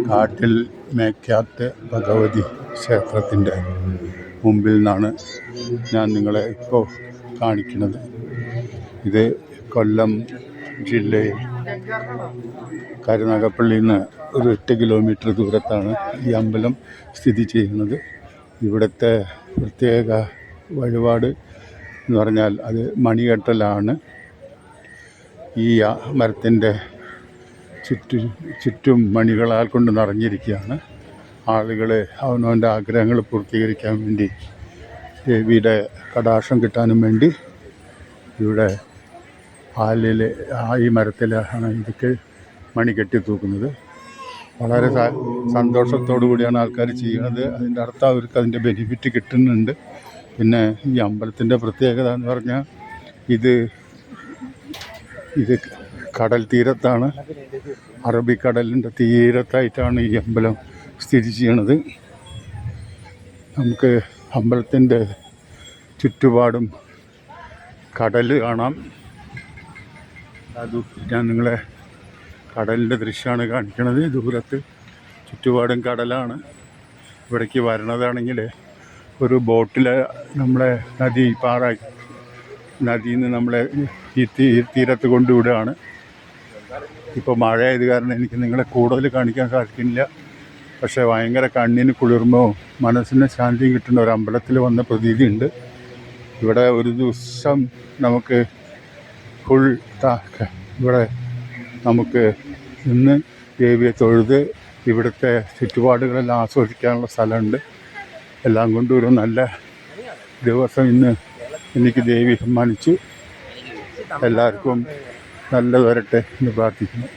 കാട്ടിൽ മേക്കാത്ത് ഭഗവതി ക്ഷേത്രത്തിൻ്റെ മുമ്പിൽ നിന്നാണ് ഞാൻ നിങ്ങളെ ഇപ്പോൾ കാണിക്കുന്നത്. ഇത് കൊല്ലം ജില്ലയിൽ കരുനാഗപ്പള്ളിയിൽ നിന്ന് ഒരു 8 കിലോമീറ്റർ ദൂരത്താണ് ഈ അമ്പലം സ്ഥിതി ചെയ്യുന്നത്. ഇവിടുത്തെ പ്രത്യേക വഴിപാട് എന്ന് പറഞ്ഞാൽ അത് മണികെട്ടലാണ്. ഈ മരത്തിൻ്റെ ചുറ്റും മണികളാൽ കൊണ്ട് നിറഞ്ഞിരിക്കുകയാണ്. ആളുകൾ അവനവൻ്റെ ആഗ്രഹങ്ങൾ പൂർത്തീകരിക്കാൻ വേണ്ടി, ദേവിയുടെ കടാക്ഷം കിട്ടാനും വേണ്ടി ഇവിടെ ഈ മരത്തിലാണ് ഇതൊക്കെ മണി കെട്ടി തൂക്കുന്നത്. വളരെ സന്തോഷത്തോടു കൂടിയാണ് ആൾക്കാർ ചെയ്യുന്നത്. അതിൻ്റെ അർത്ഥം അവർക്ക് അതിൻ്റെ ബെനിഫിറ്റ് കിട്ടുന്നുണ്ട്. പിന്നെ ഈ അമ്പലത്തിൻ്റെ പ്രത്യേകത എന്ന് പറഞ്ഞാൽ ഇത് കടൽ തീരത്താണ്. അറബിക്കടലിൻ്റെ തീരത്തായിട്ടാണ് ഈ അമ്പലം സ്ഥിതി ചെയ്യണത്. നമുക്ക് അമ്പലത്തിൻ്റെ ചുറ്റുപാടും കടൽ കാണാം. ഞാൻ നിങ്ങളെ കടലിൻ്റെ ദൃശ്യമാണ് കാണിക്കണത്. ദൂരത്ത് ചുറ്റുപാടും കടലാണ്. ഇവിടേക്ക് വരണതാണെങ്കിൽ ഒരു ബോട്ടിൽ നമ്മളെ നദിയിൽ നിന്ന് നമ്മളെ ഈ തീരത്ത് കൊണ്ടുവിടുകയാണ്. ഇപ്പോൾ മഴയായത് കാരണം എനിക്ക് നിങ്ങളെ കൂടുതൽ കാണിക്കാൻ സാധിക്കുന്നില്ല. പക്ഷേ ഭയങ്കര കണ്ണിന് കുളിർമയും മനസ്സിന് ശാന്തിയും കിട്ടുന്ന ഒരു അമ്പലത്തിൽ വന്ന പ്രതീതിയുണ്ട്. ഇവിടെ ഒരു ദിവസം നമുക്ക് ഇവിടെ നമുക്ക് ഇന്ന് ദേവിയെ തൊഴുത് ഇവിടുത്തെ ചുറ്റുപാടുകളെല്ലാം ആസ്വദിക്കാനുള്ള സ്ഥലമുണ്ട്. എല്ലാം കൊണ്ടും ഒരു നല്ല ദിവസം ഇന്ന് എനിക്ക് ദേവി സമ്മാനിച്ചു. എല്ലാവർക്കും നല്ലത് വരട്ടെ എന്ന് പ്രാർത്ഥിക്കുന്നു.